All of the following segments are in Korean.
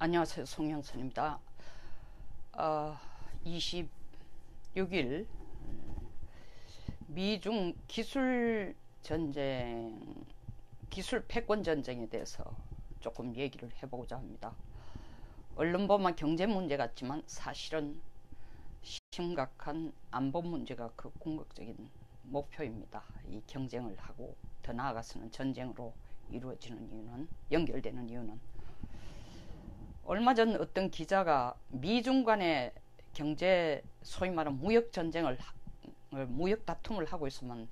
안녕하세요. 송영선입니다. 26일 미중 기술 전쟁, 기술 패권 전쟁에 대해서 조금 얘기를 해보고자 합니다. 언론 보면 경제 문제 같지만 사실은 심각한 안보 문제가 그 궁극적인 목표입니다. 이 경쟁을 하고 더 나아가서는 전쟁으로 이루어지는 이유는, 연결되는 이유는, 얼마 전 어떤 기자가 미중 간의 경제, 소위 말하는 무역 전쟁을, 무역 다툼을 하고 있으면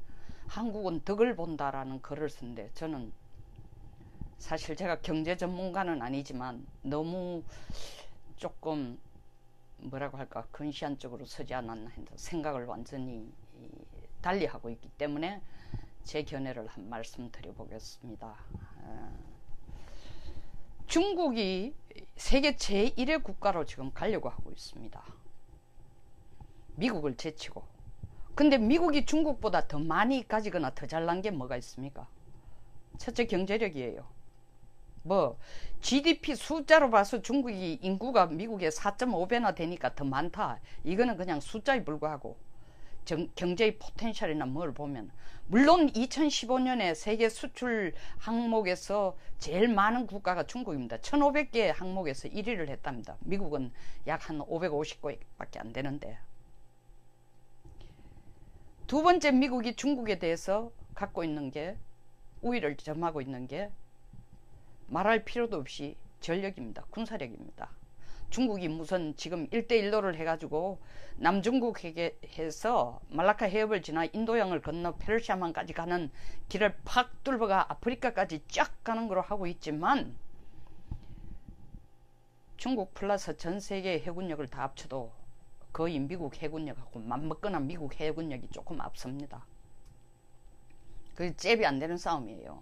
한국은 덕을 본다라는 글을 쓴데, 저는 사실 제가 경제 전문가는 아니지만 너무 조금 뭐라고 할까, 근시안적으로 서지 않았나 해서 생각을 완전히 달리하고 있기 때문에 제 견해를 한 말씀 드려보겠습니다. 중국이 세계 제1의 국가로 지금 가려고 하고 있습니다. 미국을 제치고. 근데 미국이 중국보다 더 많이 가지거나 더 잘난 게 뭐가 있습니까? 첫째, 경제력이에요. GDP 숫자로 봐서 중국이 인구가 미국의 4.5배나 되니까 더 많다, 이거는 그냥 숫자에 불과하고, 경제의 포텐셜이나 뭘 보면, 물론 2015년에 세계 수출 항목에서 제일 많은 국가가 중국입니다. 1500개 항목에서 1위를 했답니다. 미국은 약 한 550개밖에 안 되는데. 두 번째, 미국이 중국에 대해서 갖고 있는 게, 우위를 점하고 있는 게 말할 필요도 없이 전력입니다. 군사력입니다. 중국이 무슨 지금 1대1로를 해가지고 남중국에게 해서 말라카 해협을 지나 인도양을 건너 페르시아만까지 가는 길을 팍 뚫어가 아프리카까지 쫙 가는 거로 하고 있지만, 중국 플러스 전 세계의 해군력을 다 합쳐도 거의 미국 해군력하고 맞먹거나 미국 해군력이 조금 앞섭니다. 그게 잽이 안 되는 싸움이에요.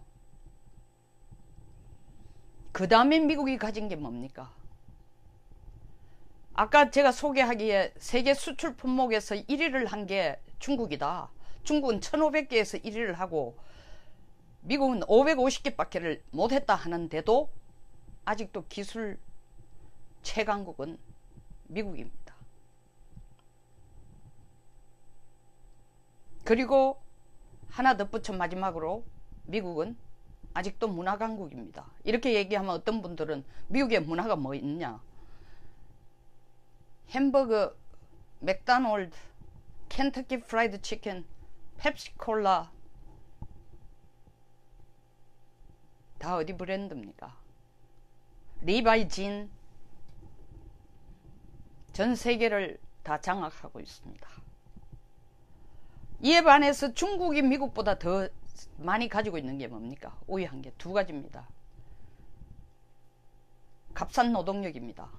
그 다음에 미국이 가진 게 뭡니까? 아까 제가 소개하기에 세계 수출 품목에서 1위를 한 게 중국이다. 중국은 1500개에서 1위를 하고 미국은 550개밖에 못했다 하는데도 아직도 기술 최강국은 미국입니다. 그리고 하나 덧붙여 마지막으로, 미국은 아직도 문화강국입니다. 이렇게 얘기하면 어떤 분들은 미국의 문화가 뭐 있냐, 햄버거, 맥도날드, 켄터키 프라이드 치킨, 펩시콜라 다 어디 브랜드입니까? 리바이 진, 전 세계를 다 장악하고 있습니다. 이에 반해서 중국이 미국보다 더 많이 가지고 있는 게 뭡니까? 우위한 게 두 가지입니다. 값싼 노동력입니다.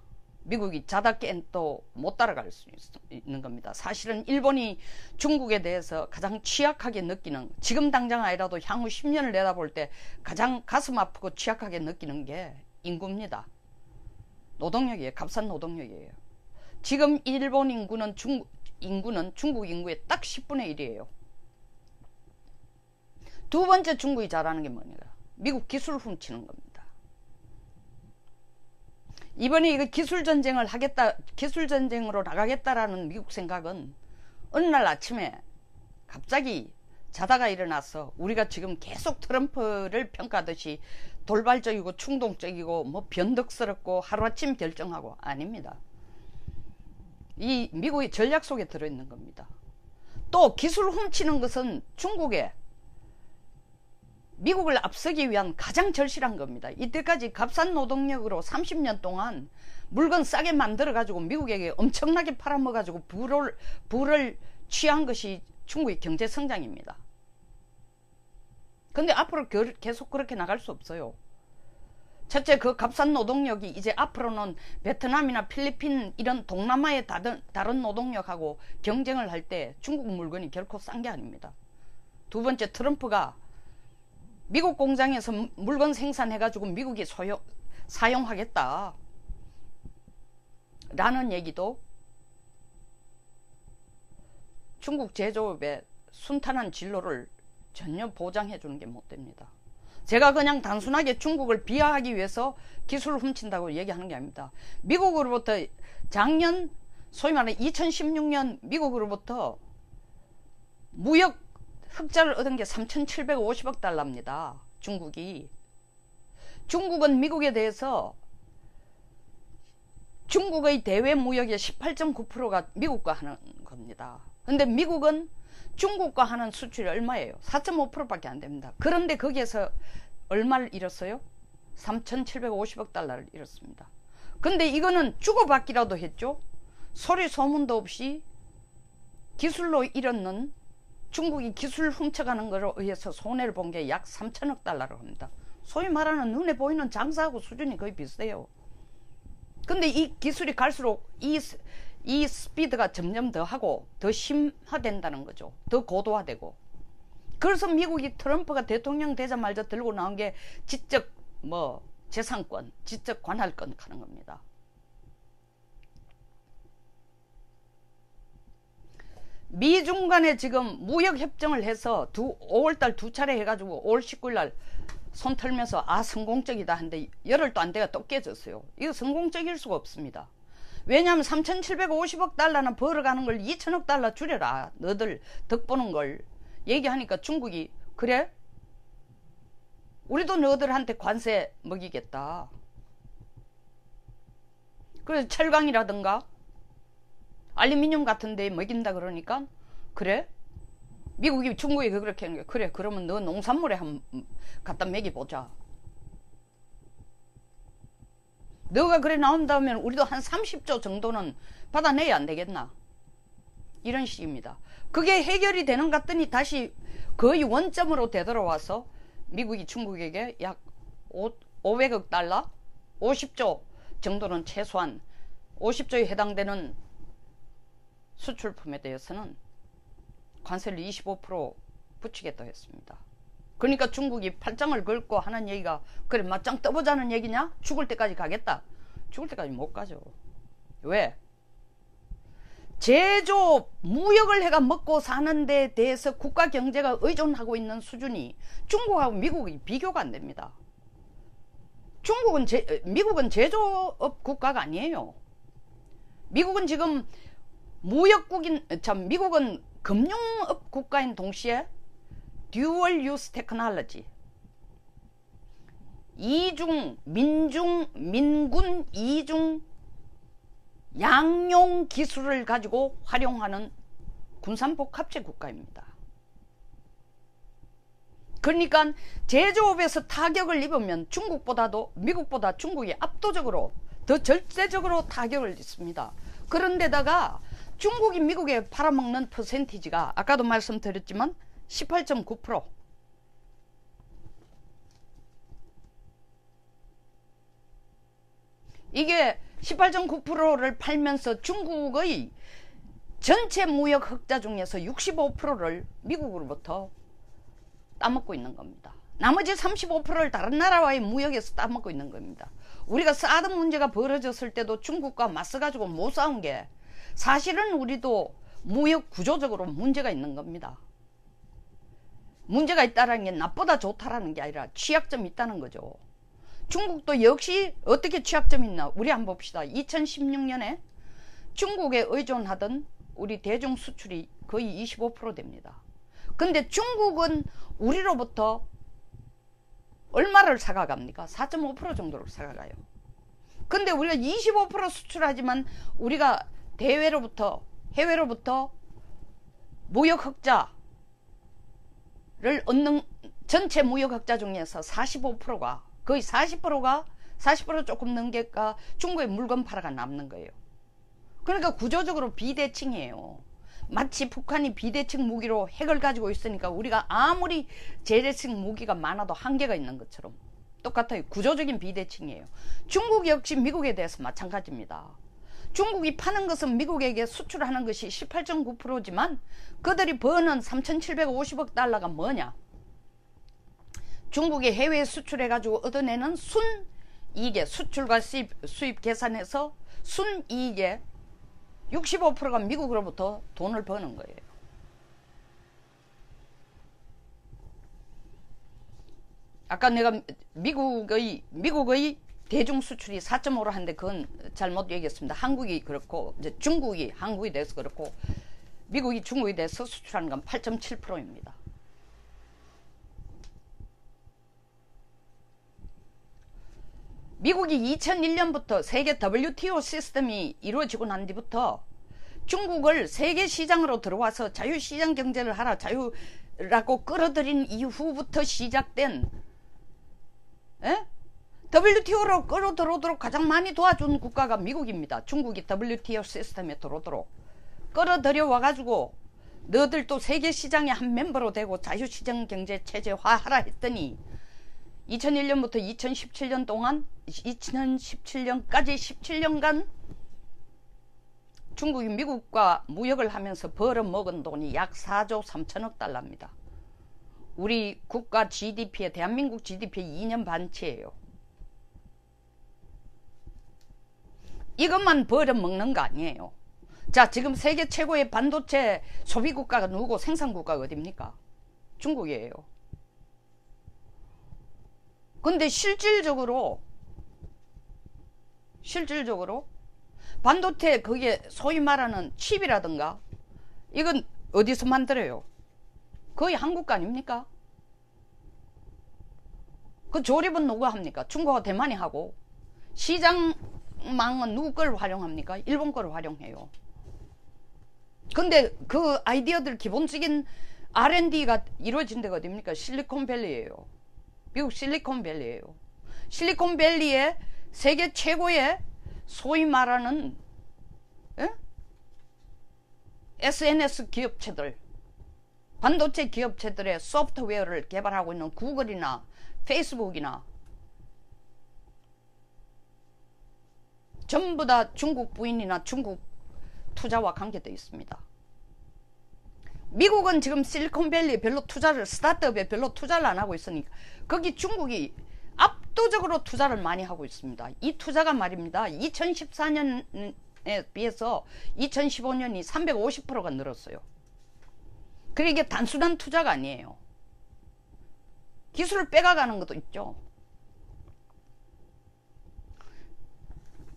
미국이 자다 깬 또 못 따라갈 수 있는 겁니다. 사실은 일본이 중국에 대해서 가장 취약하게 느끼는, 지금 당장 아니라도 향후 10년을 내다볼 때 가장 가슴 아프고 취약하게 느끼는 게 인구입니다. 노동력이에요. 값싼 노동력이에요. 지금 일본 인구는 중국 인구의 딱 10분의 1이에요. 두 번째, 중국이 잘하는 게 뭐냐, 미국 기술 훔치는 겁니다. 이번에 이거 기술 전쟁으로 나가겠다라는 미국 생각은 어느 날 아침에 갑자기 자다가 일어나서, 우리가 지금 계속 트럼프를 평가하듯이 돌발적이고 충동적이고 뭐 변덕스럽고 하루아침 결정하고, 아닙니다. 이 미국의 전략 속에 들어있는 겁니다. 또 기술 훔치는 것은 중국에 미국을 앞서기 위한 가장 절실한 겁니다. 이때까지 값싼 노동력으로 30년 동안 물건 싸게 만들어가지고 미국에게 엄청나게 팔아먹어가지고 부를 취한 것이 중국의 경제 성장입니다. 근데 앞으로 계속 그렇게 나갈 수 없어요. 첫째, 그 값싼 노동력이 이제 앞으로는 베트남이나 필리핀 이런 동남아의 다른 노동력하고 경쟁을 할 때 중국 물건이 결코 싼 게 아닙니다. 두 번째, 트럼프가 미국 공장에서 물건 생산해가지고 미국이 사용하겠다 라는 얘기도 중국 제조업의 순탄한 진로를 전혀 보장해 주는 게 못 됩니다. 제가 그냥 단순하게 중국을 비하하기 위해서 기술을 훔친다고 얘기하는 게 아닙니다. 미국으로부터 작년 소위 말하는 2016년 미국으로부터 무역 흑자를 얻은 게 3,750억 달러입니다. 중국이. 중국은 미국에 대해서 중국의 대외 무역의 18.9%가 미국과 하는 겁니다. 근데 미국은 중국과 하는 수출이 얼마예요? 4.5%밖에 안 됩니다. 그런데 거기에서 얼마를 잃었어요? 3,750억 달러를 잃었습니다. 근데 이거는 주고받기라도 했죠. 소리 소문도 없이 기술로 잃었는 중국이 기술 훔쳐가는 거로 의해서 손해를 본 게 약 3천억 달러라고 합니다. 소위 말하는 눈에 보이는 장사하고 수준이 거의 비슷해요. 근데 이 기술이 갈수록 이 스피드가 점점 더 하고 더 심화된다는 거죠. 더 고도화되고. 그래서 미국이 트럼프가 대통령 되자마자 들고 나온 게 지적 재산권, 지적 관할권 하는 겁니다. 미중 간에 지금 무역 협정을 해서 5월달 2차례 해가지고 5월 19일날 손 털면서 성공적이다 하는데 열흘도 안 돼가 또 깨졌어요. 이거 성공적일 수가 없습니다. 왜냐하면 3,750억 달러는 벌어가는 걸 2천억 달러 줄여라. 너들 덕보는 걸 얘기하니까 중국이 그래? 우리도 너들한테 관세 먹이겠다. 그래서 철강이라든가 알루미늄 같은 데 먹인다 그러니까 그래? 미국이 중국이 그렇게 하는 게 그래 그러면 너 농산물에 한번 갖다 먹여보자. 너가 그래 나온다면 우리도 한 30조 정도는 받아내야 안 되겠나? 이런 식입니다. 그게 해결이 되는 것 같더니 다시 거의 원점으로 되돌아와서 미국이 중국에게 약 500억 달러? 50조 정도는 최소한 50조에 해당되는 수출품에 대해서는 관세를 25% 붙이겠다 했습니다. 그러니까 중국이 팔짱을 걸고 하는 얘기가 그래 맞짱 떠보자는 얘기냐? 죽을 때까지 가겠다. 죽을 때까지 못 가죠. 왜? 제조 무역을 해가 먹고 사는 데 대해서 국가 경제가 의존하고 있는 수준이 중국하고 미국이 비교가 안 됩니다. 미국은 제조업 국가가 아니에요. 미국은 지금 미국은 금융업 국가인 동시에 듀얼 유스 테크놀로지 민군 이중 양용 기술을 가지고 활용하는 군산복합체 국가입니다. 그러니까 제조업에서 타격을 입으면 미국보다 중국이 압도적으로 더 절대적으로 타격을 입습니다. 그런데다가 중국이 미국에 팔아먹는 퍼센티지가 아까도 말씀드렸지만 18.9%. 이게 18.9%를 팔면서 중국의 전체 무역 흑자 중에서 65%를 미국으로부터 따먹고 있는 겁니다. 나머지 35%를 다른 나라와의 무역에서 따먹고 있는 겁니다. 우리가 사드 문제가 벌어졌을 때도 중국과 맞서가지고 못 싸운 게 사실은 우리도 무역 구조적으로 문제가 있는 겁니다. 문제가 있다는 게 나보다 좋다라는 게 아니라 취약점이 있다는 거죠. 중국도 역시 어떻게 취약점이 있나 우리 한번 봅시다. 2016년에 중국에 의존하던 우리 대중 수출이 거의 25% 됩니다. 근데 중국은 우리로부터 얼마를 사가갑니까? 4.5% 정도를 사가가요. 근데 우리가 25% 수출하지만 우리가 해외로부터 무역 흑자를 얻는 전체 무역 흑자 중에서 45%가 거의 40% 조금 넘게가 중국의 물건 팔아가 남는 거예요. 그러니까 구조적으로 비대칭이에요. 마치 북한이 비대칭 무기로 핵을 가지고 있으니까 우리가 아무리 재래식 무기가 많아도 한계가 있는 것처럼 똑같아요. 구조적인 비대칭이에요. 중국 역시 미국에 대해서 마찬가지입니다. 중국이 파는 것은 미국에게 수출하는 것이 18.9%지만 그들이 버는 3,750억 달러가 뭐냐? 중국이 해외 수출해가지고 얻어내는 순이익의 수출과 수입 계산해서 순이익의 65%가 미국으로부터 돈을 버는 거예요. 아까 내가 미국의 대중 수출이 4.5로 하는데 그건 잘못 얘기했습니다. 한국이 그렇고 이제 중국이 한국에 대해서 그렇고 미국이 중국에 대해서 수출하는 건 8.7%입니다. 미국이 2001년부터 세계 WTO 시스템이 이루어지고 난 뒤부터 중국을 세계 시장으로 들어와서 자유시장 경제를 하라 자유라고 끌어들인 이후부터 시작된 WTO로 끌어들어오도록 가장 많이 도와준 국가가 미국입니다. 중국이 WTO 시스템에 들어오도록 끌어들여 와가지고 너들도 세계 시장의 한 멤버로 되고 자유시장 경제 체제화하라 했더니 2001년부터 2017년 동안 2017년까지 17년간 중국이 미국과 무역을 하면서 벌어먹은 돈이 약 4조 3천억 달러입니다. 우리 국가 GDP에 대한민국 GDP의 2년 반치예요. 이것만 벌어먹는 거 아니에요. 자, 지금 세계 최고의 반도체 소비국가가 누구고 생산국가가 어딥니까? 중국이에요. 근데 실질적으로 반도체 그게 소위 말하는 칩이라든가 이건 어디서 만들어요? 거의 한국 거 아닙니까? 그 조립은 누가 합니까? 중국하고 대만이 하고 시장망은 누구 걸 활용합니까? 일본 걸 활용해요. 근데 그 아이디어들 기본적인 R&D가 이루어진 데가 어딥니까? 실리콘밸리예요. 미국 실리콘밸리예요. 실리콘밸리에 세계 최고의 소위 말하는 SNS 기업체들, 반도체 기업체들의 소프트웨어를 개발하고 있는 구글이나 페이스북이나 전부 다 중국 부인이나 중국 투자와 관계되어 있습니다. 미국은 지금 실리콘밸리에 별로 스타트업에 별로 투자를 안 하고 있으니까 거기 중국이 압도적으로 투자를 많이 하고 있습니다. 이 투자가 말입니다. 2014년에 비해서 2015년이 350%가 늘었어요. 그리고 이게 단순한 투자가 아니에요. 기술을 빼가가는 것도 있죠.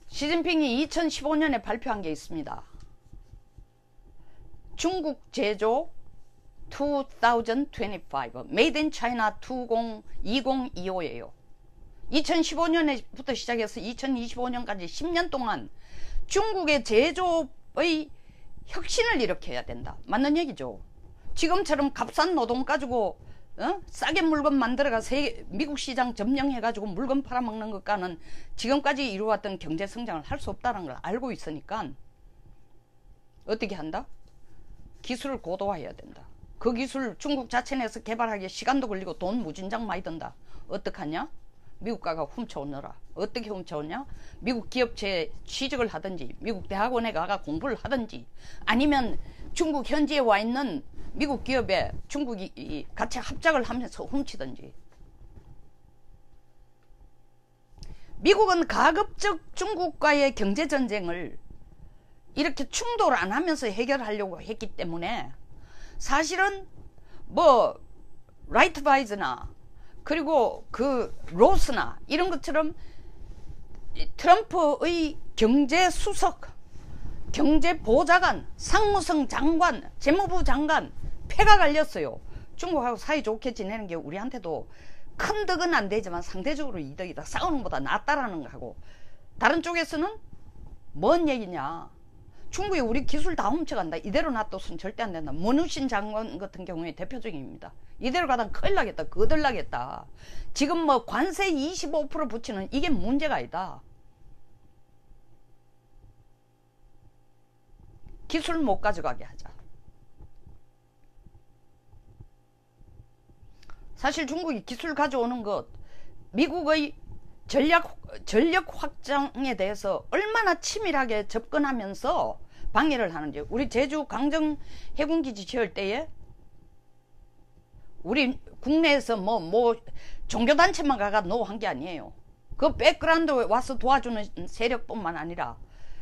시진핑이 2015년에 발표한 게 있습니다. 중국 제조 2025 Made in China 2025예요. 2015년부터 시작해서 2025년까지 10년 동안 중국의 제조업의 혁신을 일으켜야 된다. 맞는 얘기죠. 지금처럼 값싼 노동 가지고 싸게 물건 만들어가 미국 시장 점령해가지고 물건 팔아먹는 것과는 지금까지 이루어왔던 경제 성장을 할 수 없다는 걸 알고 있으니까 어떻게 한다? 기술을 고도화해야 된다. 그 기술 중국 자체 내에서 개발하기에 시간도 걸리고 돈 무진장 많이 든다. 어떡하냐? 미국 가가 훔쳐오느라. 어떻게 훔쳐오냐? 미국 기업체에 취직을 하든지 미국 대학원에 가가 공부를 하든지 아니면 중국 현지에 와 있는 미국 기업에 중국이 같이 합작을 하면서 훔치든지. 미국은 가급적 중국과의 경제전쟁을 이렇게 충돌 안 하면서 해결하려고 했기 때문에 사실은 뭐 라이트바이즈나 그리고 그 로스나 이런 것처럼 트럼프의 경제수석, 경제보좌관, 상무성 장관, 재무부 장관 폐가 갈렸어요. 중국하고 사이좋게 지내는 게 우리한테도 큰 덕은 안 되지만 상대적으로 이득이다. 싸우는 것보다 낫다라는 거하고 다른 쪽에서는 뭔 얘기냐. 중국이 우리 기술 다 훔쳐간다. 이대로 놔둬서는 절대 안 된다. 문우신 장관 같은 경우에 대표적입니다. 이대로 가다 큰일 나겠다. 거들나겠다. 지금 뭐 관세 25% 붙이는 이게 문제가 아니다. 기술 못 가져가게 하자. 사실 중국이 기술 가져오는 것, 미국의 전력 확장에 대해서 얼마나 치밀하게 접근하면서 방해를 하는지. 우리 제주 강정 해군기지 지을 때에 우리 국내에서 뭐 종교단체만 가가 노한 게 아니에요. 그 백그라운드에 와서 도와주는 세력뿐만 아니라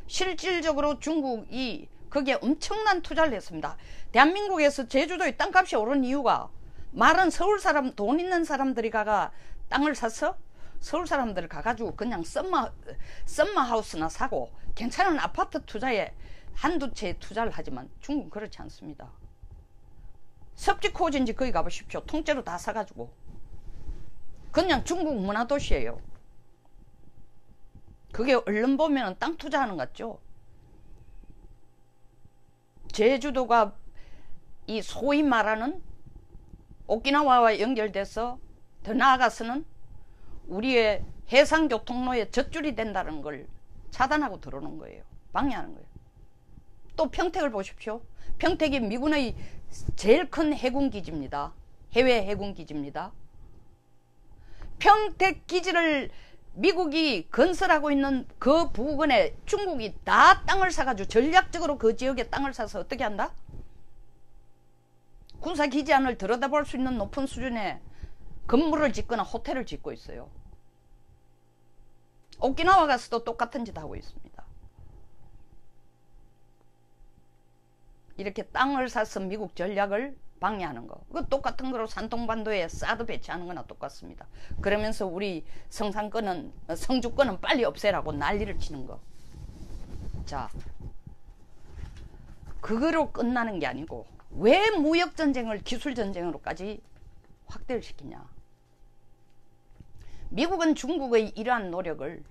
실질적으로 중국이 거기에 엄청난 투자를 했습니다. 대한민국에서 제주도의 땅값이 오른 이유가 말은 서울 사람, 돈 있는 사람들이 가가 땅을 사서 서울 사람들 가가지고 그냥 썸머 하우스나 사고 괜찮은 아파트 투자에 한두 채 투자를 하지만 중국은 그렇지 않습니다. 섭지코진지 거기 가보십시오. 통째로 다 사가지고 그냥 중국 문화도시예요. 그게 얼른 보면 땅 투자하는 것 같죠. 제주도가 이 소위 말하는 오키나와와 연결돼서 더 나아가서는 우리의 해상교통로에 젖줄이 된다는 걸 차단하고 들어오는 거예요. 방해하는 거예요. 또 평택을 보십시오. 평택이 미군의 제일 큰 해군기지입니다. 해외 해군기지입니다. 평택 기지를 미국이 건설하고 있는 그 부근에 중국이 다 땅을 사가지고 전략적으로 그 지역에 땅을 사서 어떻게 한다? 군사기지 안을 들여다볼 수 있는 높은 수준의 건물을 짓거나 호텔을 짓고 있어요. 오키나와 가서도 똑같은 짓 하고 있습니다. 이렇게 땅을 사서 미국 전략을 방해하는 거. 그 똑같은 거로 산동반도에 사드 배치하는 거나 똑같습니다. 그러면서 우리 성주권은 빨리 없애라고 난리를 치는 거. 자, 그거로 끝나는 게 아니고 왜 무역전쟁을 기술전쟁으로까지 확대를 시키냐. 미국은 중국의 이러한 노력을,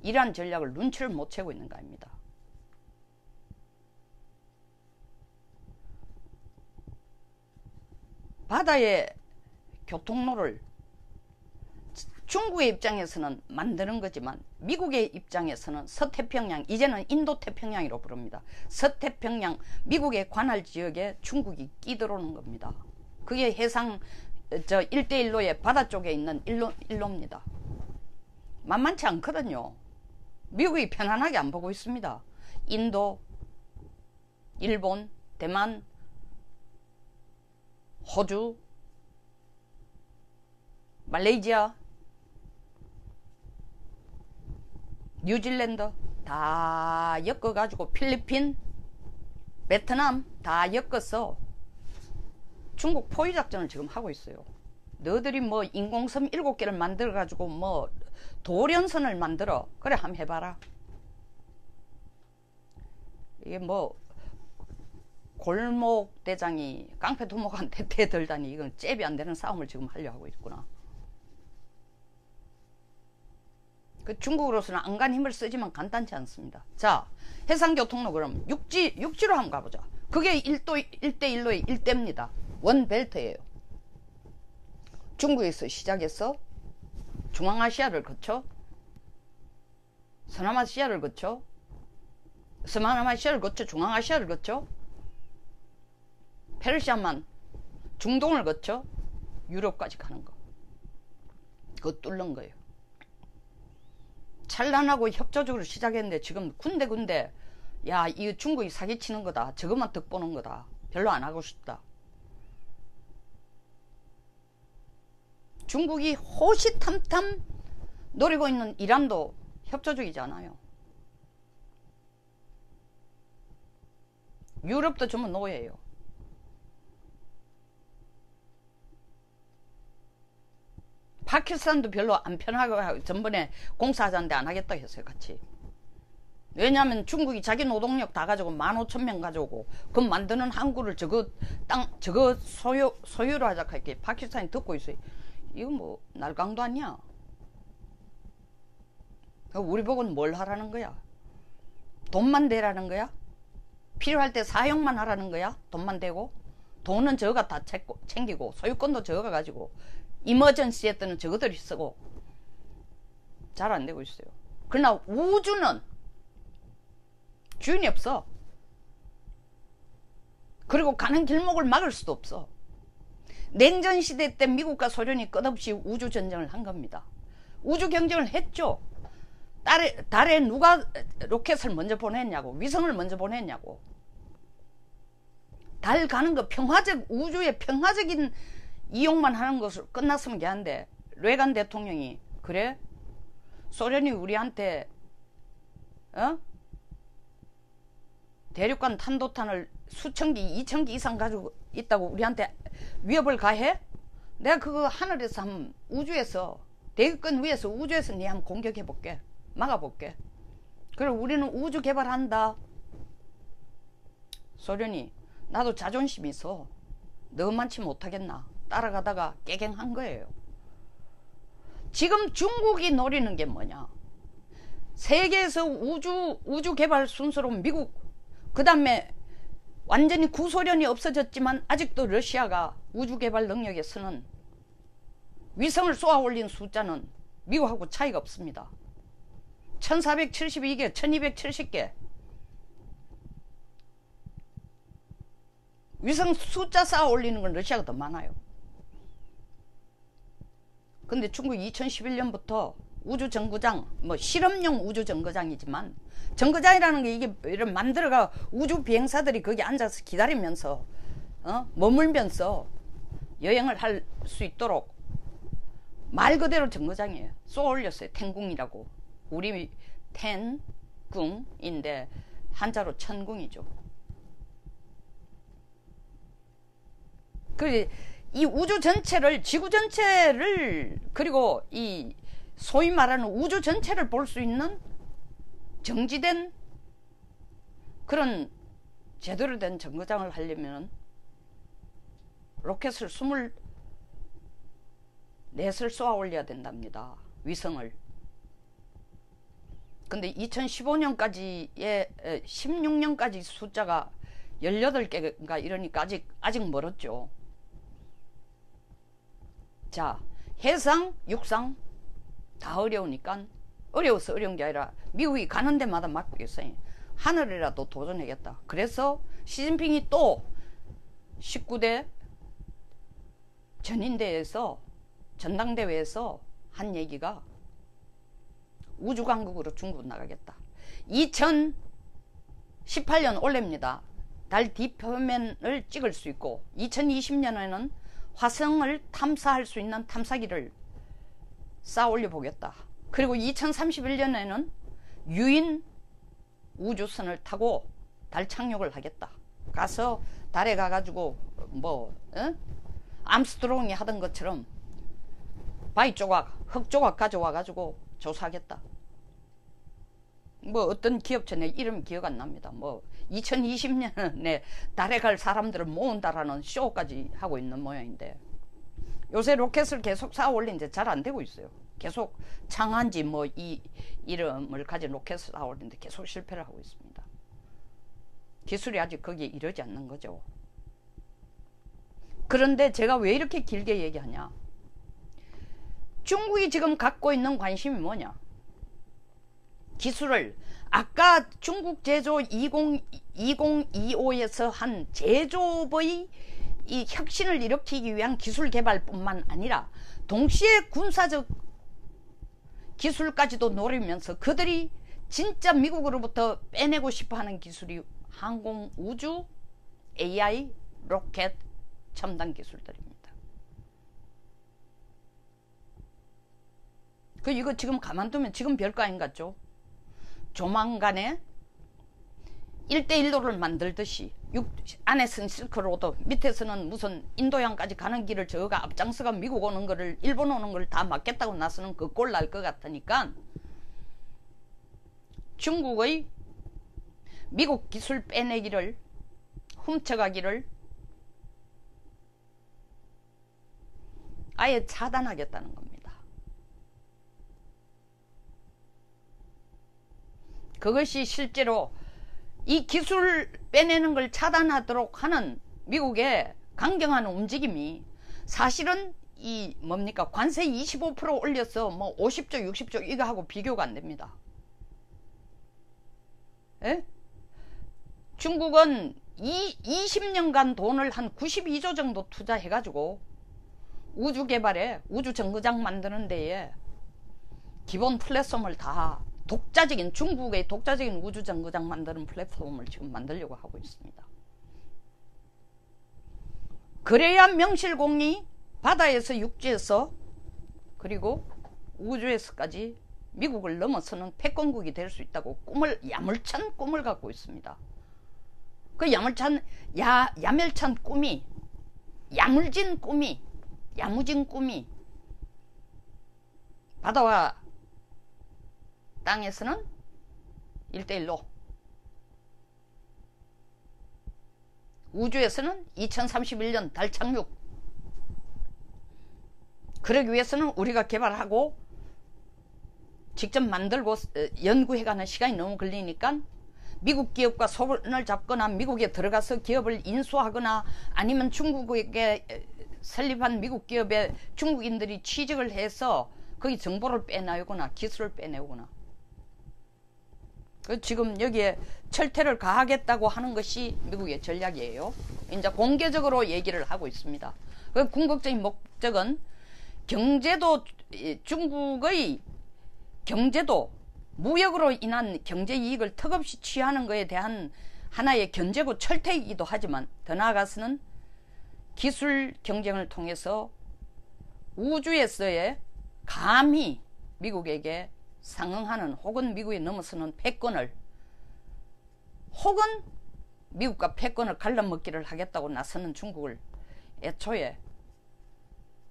이러한 전략을 눈치를 못 채고 있는 거 아닙니다. 바다의 교통로를 중국의 입장에서는 만드는 거지만 미국의 입장에서는 서태평양, 이제는 인도태평양이라고 부릅니다. 서태평양, 미국의 관할 지역에 중국이 끼들어오는 겁니다. 그게 해상 1대1로의 바다 쪽에 있는 일로입니다. 만만치 않거든요. 미국이 편안하게 안 보고 있습니다. 인도, 일본, 대만, 호주, 말레이시아, 뉴질랜드 다 엮어가지고 필리핀, 베트남 다 엮어서 중국 포위작전을 지금 하고 있어요. 너희들이 뭐 인공섬 7개를 만들어가지고 뭐 돌연선을 만들어. 그래 한번 해봐라. 이게 뭐 골목대장이 깡패두목한테 대들다니 이건 잽이 안 되는 싸움을 지금 하려고 하고 있구나. 그 중국으로서는 안간 힘을 쓰지만 간단치 않습니다. 자, 해상교통로 그럼 육지로 한번 가보자. 그게 1대1로의 1대입니다. 원벨트예요. 중국에서 시작해서 중앙아시아를 거쳐 서남아시아를 거쳐 중앙아시아를 거쳐 페르시아만 중동을 거쳐 유럽까지 가는 거. 그거 뚫는 거예요. 찬란하고 협조적으로 시작했는데 지금 군데 야, 이거 중국이 사기치는 거다. 저것만 득보는 거다. 별로 안 하고 싶다. 중국이 호시탐탐 노리고 있는 이란도 협조적이지 않아요. 유럽도 전부 노예예요. 파키스탄도 별로 안 편하고 전번에 공사하자는데 안 하겠다 했어요. 같이. 왜냐하면 중국이 자기 노동력 다 가지고 15,000명 가져오고 그 만드는 항구를 저거 소유로 하자 할게 파키스탄이 듣고 있어요. 이거 뭐 날강도 아니야. 우리 보고는 뭘 하라는 거야? 돈만 대라는 거야? 필요할 때 사용만 하라는 거야? 돈만 대고? 돈은 저거가 다 챙기고 소유권도 저거가 가지고 이머전시에 때는 저거들이 쓰고 잘 안 되고 있어요. 그러나 우주는 주인이 없어. 그리고 가는 길목을 막을 수도 없어. 냉전시대 때 미국과 소련이 끝없이 우주전쟁을 한 겁니다. 우주경쟁을 했죠. 달에 누가 로켓을 먼저 보냈냐고, 위성을 먼저 보냈냐고. 달 가는 거 우주의 평화적인 이용만 하는 것으로 끝났으면 걔한데 레간 대통령이 그래? 소련이 우리한테 대륙간 탄도탄을 수천 기, 2,000기 이상 가지고 있다고 우리한테 위협을 가해? 내가 그거 하늘에서 한번 우주에서 대기권 위에서 우주에서 네 한번 공격해 볼게. 막아볼게. 그리고 우리는 우주 개발한다. 소련이 나도 자존심이 있어. 너만치 못하겠나. 따라가다가 깨갱한 거예요. 지금 중국이 노리는 게 뭐냐. 세계에서 우주 개발 순서로 미국, 그 다음에 완전히 구소련이 없어졌지만 아직도 러시아가 우주 개발 능력에서는 위성을 쏘아 올린 숫자는 미국하고 차이가 없습니다. 1472개, 1270개. 위성 숫자 쌓아 올리는 건 러시아가 더 많아요. 근데 중국이 2011년부터 우주 정거장, 뭐 실험용 우주 정거장이지만, 정거장이라는 게 이게 이런 만들어가 우주 비행사들이 거기 앉아서 기다리면서 머물면서 여행을 할 수 있도록 말 그대로 정거장이에요. 쏘아 올렸어요. 텐궁이라고. 우리 텐궁인데 한자로 천궁이죠. 그 이 우주 전체를, 지구 전체를, 그리고 이 소위 말하는 우주 전체를 볼 수 있는 정지된 그런 제대로 된 정거장을 하려면 로켓을 24을 쏘아 올려야 된답니다. 위성을. 근데 2015년까지의 16년까지 숫자가 18개가 이러니까 아직 멀었죠. 자, 해상, 육상 다 어려우니까, 어려워서 어려운 게 아니라 미국이 가는 데마다 막고 있어요. 하늘이라도 도전하겠다. 그래서 시진핑이 또 19대 전당대회에서 한 얘기가 우주강국으로 중국 나가겠다. 2018년 올해입니다. 달 뒤표면을 찍을 수 있고 2020년에는 화성을 탐사할 수 있는 탐사기를 쌓아 올려 보겠다. 그리고 2031년에는 유인 우주선을 타고 달 착륙을 하겠다. 가서 달에 가가지고 암스트롱이 하던 것처럼 바위 조각, 흙 조각 가져와가지고 조사하겠다. 뭐 어떤 기업체 내 이름 기억 안 납니다. 뭐 2020년에 달에 갈 사람들을 모은다라는 쇼까지 하고 있는 모양인데, 요새 로켓을 계속 쌓아 올린 지 잘 안 되고 있어요. 계속 창한지 뭐 이 이름을 가진 로켓을 쌓아 올리는데 계속 실패를 하고 있습니다. 기술이 아직 거기에 이르지 않는 거죠. 그런데 제가 왜 이렇게 길게 얘기하냐. 중국이 지금 갖고 있는 관심이 뭐냐. 기술을 아까 중국 제조 2025에서 한 제조업의 이 혁신을 일으키기 위한 기술 개발뿐만 아니라 동시에 군사적 기술까지도 노리면서 그들이 진짜 미국으로부터 빼내고 싶어하는 기술이 항공, 우주, AI, 로켓, 첨단 기술들입니다. 이거 지금 가만두면 지금 별거 아닌 것 같죠? 조만간에 1대1로를 만들듯이 안에서는 실크로드, 밑에서는 무슨 인도양까지 가는 길을 저가 앞장서가 미국 오는 거를, 일본 오는 걸 다 막겠다고 나서는 그 꼴 날 것 같으니까 중국의 미국 기술 빼내기를, 훔쳐가기를 아예 차단하겠다는 겁니다. 그것이 실제로 이 기술 빼내는 걸 차단하도록 하는 미국의 강경한 움직임이 사실은 이 뭡니까 관세 25% 올려서 뭐 50조 60조 이거 하고 비교가 안 됩니다. 에? 중국은 20년간 돈을 한 92조 정도 투자해가지고 우주 개발에, 우주 정거장 만드는 데에 기본 플랫폼을 다 중국의 독자적인 우주 정거장 만드는 플랫폼을 지금 만들려고 하고 있습니다. 그래야 명실공히 바다에서, 육지에서, 그리고 우주에서까지 미국을 넘어서는 패권국이 될 수 있다고 야물찬 꿈을 갖고 있습니다. 그 야물찬 꿈이, 야물진 꿈이 야무진 꿈이 바다와 땅에서는 1대1로, 우주에서는 2031년 달 착륙, 그러기 위해서는 우리가 개발하고 직접 만들고 연구해가는 시간이 너무 걸리니까 미국 기업과 손을 잡거나 미국에 들어가서 기업을 인수하거나 아니면 중국에 설립한 미국 기업에 중국인들이 취직을 해서 거기 정보를 빼내거나 기술을 빼내거나, 지금 여기에 철퇴를 가하겠다고 하는 것이 미국의 전략이에요. 이제 공개적으로 얘기를 하고 있습니다. 그 궁극적인 목적은 경제도, 중국의 경제도 무역으로 인한 경제 이익을 턱없이 취하는 것에 대한 하나의 견제고 철퇴이기도 하지만, 더 나아가서는 기술 경쟁을 통해서 우주에서의 감히 미국에게 상응하는 혹은 미국에 넘어서는 패권을, 혹은 미국과 패권을 갈라먹기를 하겠다고 나서는 중국을 애초에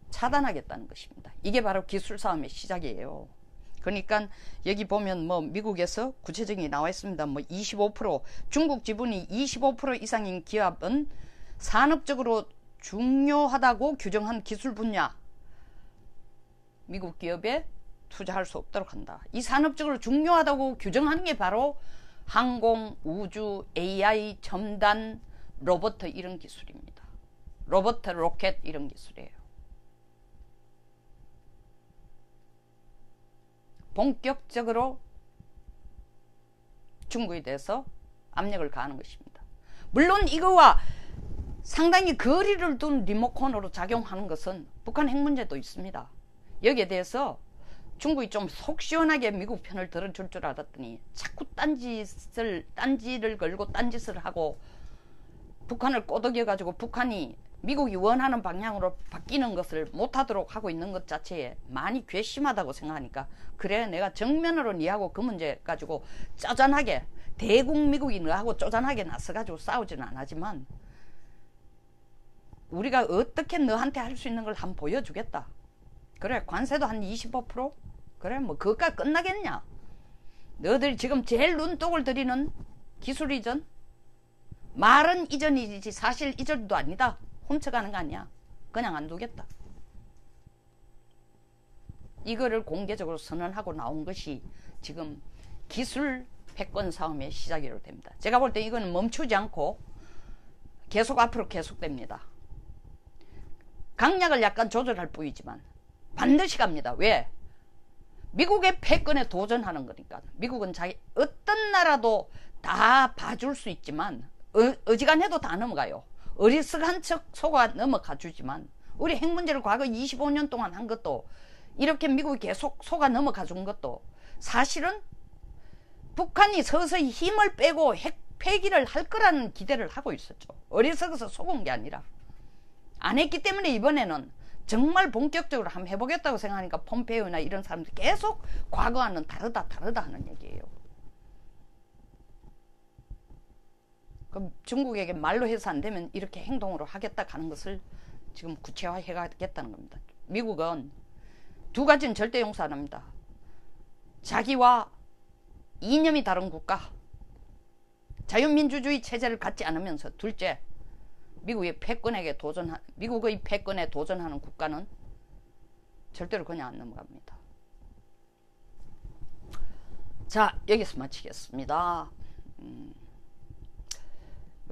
차단하겠다는 것입니다. 이게 바로 기술 싸움의 시작이에요. 그러니까 여기 보면 뭐 미국에서 구체적인 나와 있습니다. 뭐 25%, 중국 지분이 25% 이상인 기업은 산업적으로 중요하다고 규정한 기술 분야, 미국 기업에 투자할 수 없도록 한다. 이 산업적으로 중요하다고 규정하는 게 바로 항공, 우주, AI, 첨단, 로봇 이런 기술입니다. 로봇, 로켓 이런 기술이에요. 본격적으로 중국에 대해서 압력을 가하는 것입니다. 물론 이거와 상당히 거리를 둔 리모컨으로 작용하는 것은 북한 핵 문제도 있습니다. 여기에 대해서 중국이 좀 속 시원하게 미국 편을 들어줄 줄 알았더니 자꾸 딴지를 걸고 딴짓을 하고 북한을 꼬드겨가지고 북한이 미국이 원하는 방향으로 바뀌는 것을 못하도록 하고 있는 것 자체에 많이 괘씸하다고 생각하니까, 그래 내가 정면으로 니하고 그 문제 가지고 쪼잔하게, 대국 미국이 너하고 쪼잔하게 나서가지고 싸우지는 않았지만 우리가 어떻게 너한테 할 수 있는 걸 한번 보여주겠다. 그래 관세도 한 25%? 그래 뭐 그것까지 끝나겠냐. 너희들이 지금 제일 눈독을 들이는 기술 이전, 말은 이전이지 사실 이전도 아니다. 훔쳐가는 거 아니야. 그냥 안 두겠다. 이거를 공개적으로 선언하고 나온 것이 지금 기술 패권 싸움의 시작이라고 됩니다. 제가 볼 때 이거는 멈추지 않고 계속 앞으로 계속됩니다. 강약을 약간 조절할 뿐이지만 반드시 갑니다. 왜? 미국의 패권에 도전하는 거니까. 미국은 자기 어떤 나라도 다 봐줄 수 있지만 어지간해도 다 넘어가요. 어리석한 척 속아 넘어가 주지만 우리 핵 문제를 과거 25년 동안 한 것도, 이렇게 미국이 계속 속아 넘어가 준 것도 사실은 북한이 서서히 힘을 빼고 핵 폐기를 할 거라는 기대를 하고 있었죠. 어리석어서 속은 게 아니라. 안 했기 때문에 이번에는 정말 본격적으로 한번 해보겠다고 생각하니까 폼페이오나 이런 사람들이 계속 과거와는 다르다 하는 얘기예요. 그럼 중국에게 말로 해서 안 되면 이렇게 행동으로 하겠다 하는 것을 지금 구체화해 가겠다는 겁니다. 미국은 두 가지는 절대 용서 안 합니다. 자기와 이념이 다른 국가, 자유민주주의 체제를 갖지 않으면서, 둘째 미국의 패권에 도전하는 국가는 절대로 그냥 안 넘어갑니다. 자, 여기서 마치겠습니다.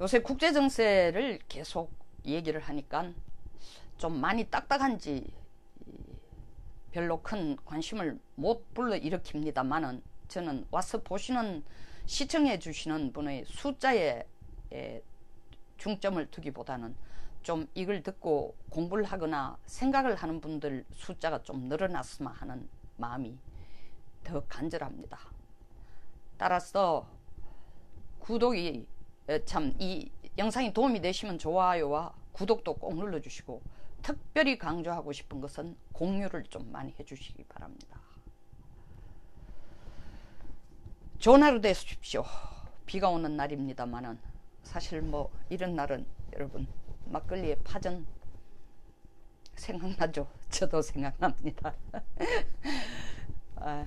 요새 국제정세를 계속 얘기를 하니까 좀 많이 딱딱한지 별로 큰 관심을 못 불러일으킵니다만은, 저는 와서 보시는, 시청해 주시는 분의 숫자에 중점을 두기보다는 좀 이걸 듣고 공부를 하거나 생각을 하는 분들 숫자가 좀 늘어났으면 하는 마음이 더 간절합니다. 따라서 구독이, 이 영상이 도움이 되시면 좋아요와 구독도 꼭 눌러주시고, 특별히 강조하고 싶은 것은 공유를 좀 많이 해주시기 바랍니다. 좋은 하루 되십시오. 비가 오는 날입니다만은 사실 뭐 이런 날은 여러분 막걸리에 파전 생각나죠? 저도 생각납니다. 아,